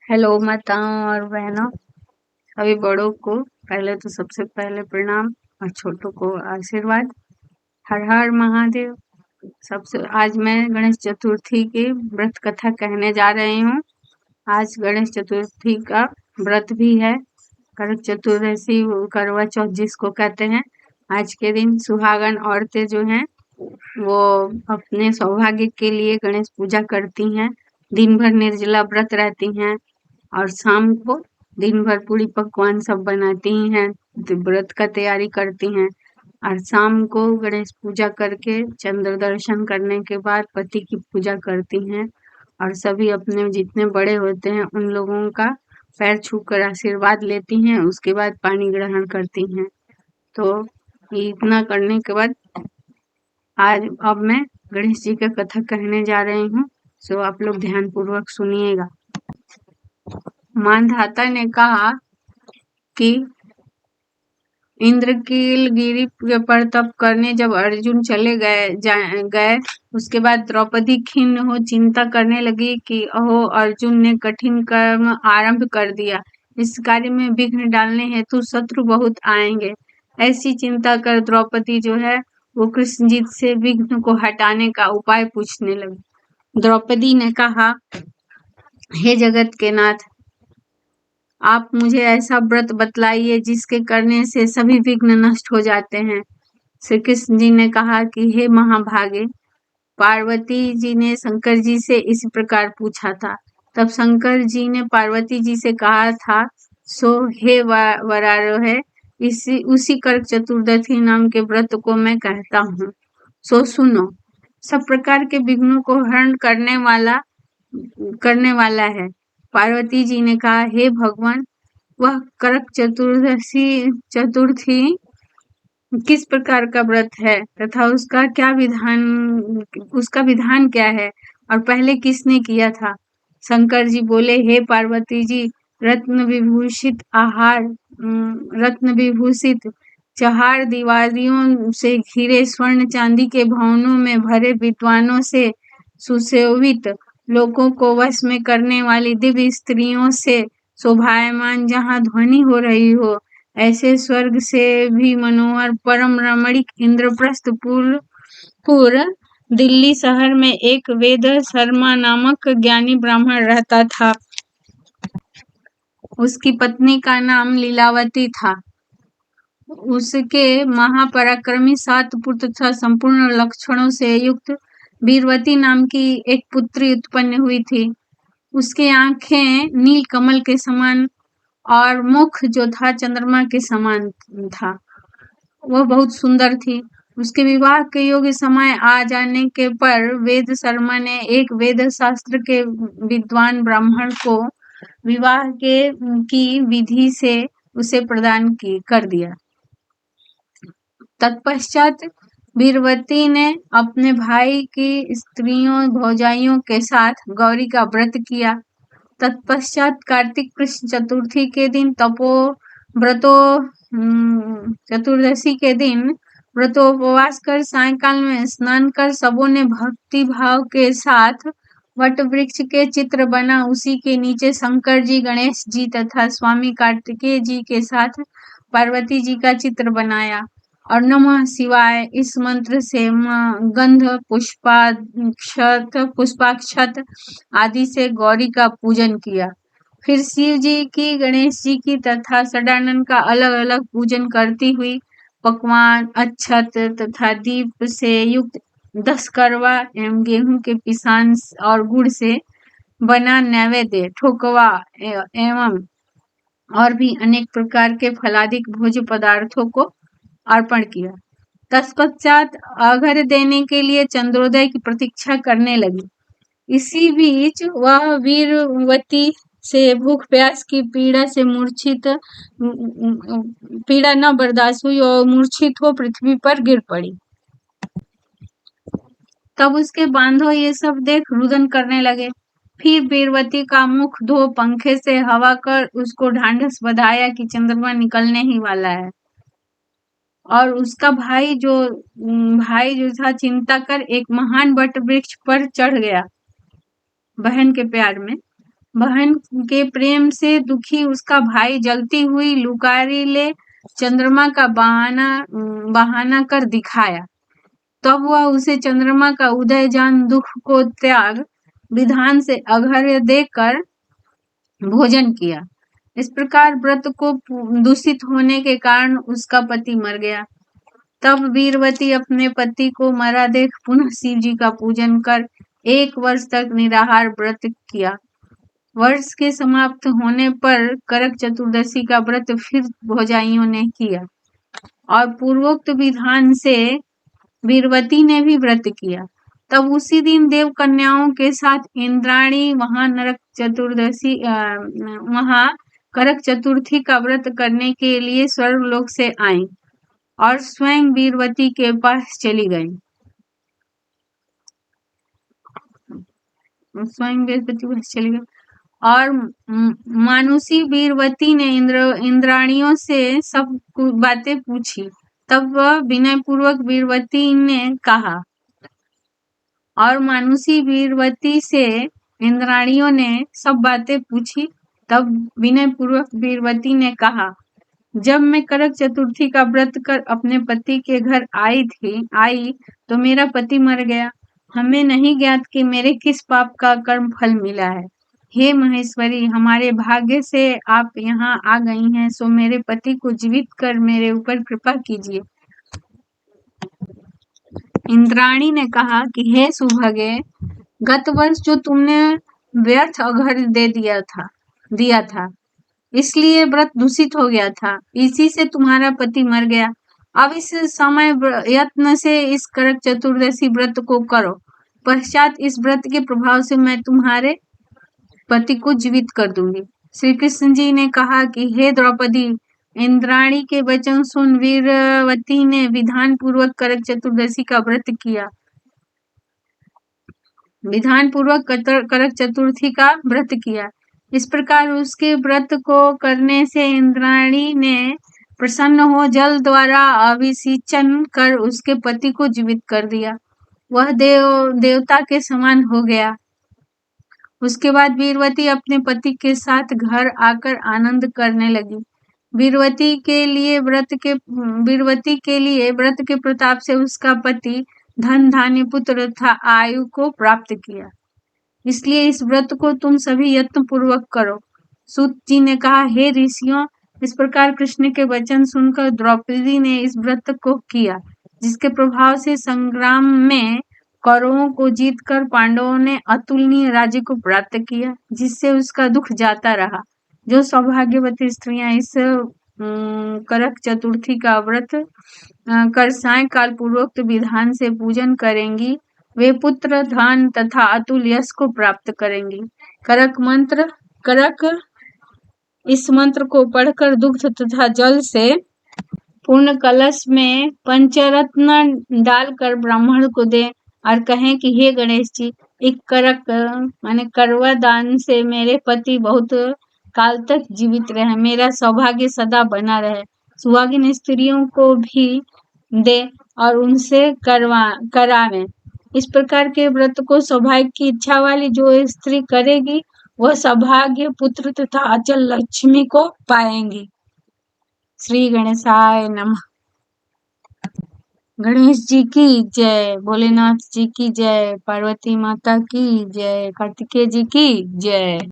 Hello माताओं और बहनों, सभी बड़ों को पहले तो सबसे पहले प्रणाम और छोटों को आशीर्वाद। हर हर महादेव। सबसे आज मैं गणेश चतुर्थी की व्रत कथा कहने जा रही हूँ। आज गणेश चतुर्थी का व्रत भी है। करक चतुर्दशी करवा चौथ जिसको कहते हैं। आज के दिन सुहागन औरतें जो हैं वो अपने सौभाग्य के लिए गणेश पूजा करती हैं। दिन भर निर्जला व्रत रहती हैं और शाम को दिन भर पूरी पकवान सब बनाती हैं, व्रत का तैयारी करती हैं और शाम को गणेश पूजा करके चंद्र दर्शन करने के बाद पति की पूजा करती हैं और सभी अपने जितने बड़े होते हैं उन लोगों का पैर छूकर आशीर्वाद लेती हैं। उसके बाद पानी ग्रहण करती हैं। तो ये इतना करने के बाद आज अब मैं गणेश जी का कथा कहने जा रही हूँ, सो आप लोग ध्यान पूर्वक सुनिएगा। मानधाता ने कहा कि इंद्रकील गिरी पर तप करने जब अर्जुन चले गए उसके बाद द्रौपदी खिन्न हो चिंता करने लगी कि अहो अर्जुन ने कठिन कर्म आरंभ कर दिया, इस कार्य में विघ्न डालने हेतु शत्रु बहुत आएंगे। ऐसी चिंता कर द्रौपदी जो है वो कृष्ण जी से विघ्न को हटाने का उपाय पूछने लगी। द्रौपदी ने कहा, हे जगत के नाथ, आप मुझे ऐसा व्रत बतलाइए जिसके करने से सभी विघ्न नष्ट हो जाते हैं। श्री कृष्ण जी ने कहा कि हे महाभागे, पार्वती जी ने शंकर जी से इसी प्रकार पूछा था। तब शंकर जी ने पार्वती जी से कहा था, सो हे वरारोहे, उसी कर्क चतुर्दशी नाम के व्रत को मैं कहता हूँ, सो सुनो। सब प्रकार के विघ्नों को हरण करने वाला है। पार्वती जी ने कहा, हे भगवान, वह करक चतुर्थी किस प्रकार का व्रत है तथा उसका विधान क्या है और पहले किसने किया था? शंकर जी बोले, हे पार्वती जी, रत्न विभूषित चहार दीवारियों से घिरे स्वर्ण चांदी के भवनों में भरे विद्वानों से सुशोभित, लोगों को वश में करने वाली दिव्य स्त्रियों से शोभायमान, जहाँ ध्वनि हो रही हो, ऐसे स्वर्ग से भी मनोहर परम रमणीक इंद्रप्रस्थपुर दिल्ली शहर में एक वेद शर्मा नामक ज्ञानी ब्राह्मण रहता था। उसकी पत्नी का नाम लीलावती था। उसके महापराक्रमी 7 पुत्र तथा संपूर्ण लक्षणों से युक्त वीरवती नाम की एक पुत्री उत्पन्न हुई थी। उसके आंखें नील कमल के समान और मुख जो था चंद्रमा के समान था। वह बहुत सुंदर थी। उसके विवाह के योग्य समय आ जाने के पर वेद शर्मा ने एक वेद शास्त्र के विद्वान ब्राह्मण को विवाह की विधि से उसे प्रदान कर दिया। तत्पश्चात वीरवती ने अपने भाई की स्त्रियों भौजाइयों के साथ गौरी का व्रत किया। तत्पश्चात कार्तिक कृष्ण चतुर्थी के दिन चतुर्दशी के दिन व्रतोपवास कर सायंकाल में स्नान कर सबों ने भक्ति भाव के साथ वट वृक्ष के चित्र बना उसी के नीचे शंकर जी, गणेश जी तथा स्वामी कार्तिकेय जी के साथ पार्वती जी का चित्र बनाया और नमः शिवाय इस मंत्र से गंध पुष्पाक्षत आदि से गौरी का पूजन किया। फिर शिव जी की, गणेश जी की तथा षडानन का अलग अलग पूजन करती हुई पकवान, अक्षत तथा दीप से युक्त 10 करवा एवं गेहूं के पिसान और गुड़ से बना नैवेद्य, ठोकवा एवं और भी अनेक प्रकार के फलादिक भोज्य पदार्थों को अर्पण किया। तत्पश्चात अर्घ्य देने के लिए चंद्रोदय की प्रतीक्षा करने लगी। इसी बीच वह वीरवती से भूख प्यास की पीड़ा न बर्दाश्त हुई और मूर्छित हो पृथ्वी पर गिर पड़ी। तब उसके बांधो ये सब देख रुदन करने लगे। फिर वीरवती का मुख धो पंखे से हवा कर उसको ढांढस बधाया कि चंद्रमा निकलने ही वाला है। और उसका भाई जो था चिंता कर एक महान वट वृक्ष पर चढ़ गया बहन के प्यार में बहन के प्रेम से दुखी उसका भाई जलती हुई लुकारी ले चंद्रमा का बहाना कर दिखाया। तब वह उसे चंद्रमा का उदय जान दुख को त्याग विधान से अघर्य देकर भोजन किया। इस प्रकार व्रत को दूषित होने के कारण उसका पति मर गया। तब वीरवती अपने पति को मरा देख पुनः शिव जी का पूजन कर 1 वर्ष तक निराहार व्रत किया। वर्ष के समाप्त होने पर करक चतुर्दशी का व्रत फिर भौजाइयों ने किया और पूर्वोक्त विधान से वीरवती ने भी व्रत किया। तब उसी दिन देव कन्याओं के साथ इंद्राणी वहां करक चतुर्थी का व्रत करने के लिए स्वर्गलोक से आईं और स्वयं वीरवती के पास चली गईं। और मानुषी वीरवती ने इंद्राणियों से सब बातें पूछी। तब वह विनय पूर्वक वीरवती ने कहा और मानुषी वीरवती से इंद्राणियों ने सब बातें पूछी। तब विनय पूर्वक वीरवती ने कहा, जब मैं करक चतुर्थी का व्रत कर अपने पति के घर आई तो मेरा पति मर गया। हमें नहीं ज्ञात कि मेरे किस पाप का कर्म फल मिला है। हे महेश्वरी, हमारे भाग्य से आप यहाँ आ गई हैं, सो मेरे पति को जीवित कर मेरे ऊपर कृपा कीजिए। इंद्राणी ने कहा कि हे सुभगे, गत वर्ष जो तुमने व्यर्थ अघर्य दे दिया था इसलिए व्रत दूषित हो गया था। इसी से तुम्हारा पति मर गया। अब इस समय यत्न से इस करक चतुर्दशी व्रत को करो। पश्चात इस व्रत के प्रभाव से मैं तुम्हारे पति को जीवित कर दूंगी। श्री कृष्ण जी ने कहा कि हे द्रौपदी, इंद्राणी के वचन सुन वीरवती ने विधान पूर्वक करक चतुर्दशी का व्रत किया। विधान पूर्वक करक चतुर्थी का व्रत किया। इस प्रकार उसके व्रत को करने से इंद्राणी ने प्रसन्न हो जल द्वारा अभिषेचन कर उसके पति को जीवित कर दिया। वह देवता के समान हो गया। उसके बाद वीरवती अपने पति के साथ घर आकर आनंद करने लगी। वीरवती के लिए व्रत के प्रताप से उसका पति धन धान्य पुत्र तथा आयु को प्राप्त किया। इसलिए इस व्रत को तुम सभी यत्न पूर्वक करो। सूत जी ने कहा, हे ऋषियों, इस प्रकार कृष्ण के वचन सुनकर द्रौपदी ने इस व्रत को किया, जिसके प्रभाव से संग्राम में कौरवों को जीतकर पांडवों ने अतुलनीय राज्य को प्राप्त किया, जिससे उसका दुख जाता रहा। जो सौभाग्यवती स्त्रियां इस करक चतुर्थी का व्रत कर सायंकाल पूर्वोक्त विधान से पूजन करेंगी, वे पुत्र धन तथा अतुल यश को प्राप्त करेंगी। करक इस मंत्र को पढ़कर दुग्ध तथा जल से पूर्ण कलश में पंचरत्न डालकर ब्राह्मण को दे और कहें कि हे गणेश जी, एक करक माने करवा दान से मेरे पति बहुत काल तक जीवित रहे, मेरा सौभाग्य सदा बना रहे। सुहागिन स्त्रियों को भी दे और उनसे करावे। इस प्रकार के व्रत को सौभाग्य की इच्छा वाली जो स्त्री करेगी, वह सौभाग्य पुत्र तथा अचल लक्ष्मी को पाएंगी। श्री गणेशाय नमः। गणेश जी की जय, भोलेनाथ जी की जय, पार्वती माता की जय, कार्तिकेय जी की जय।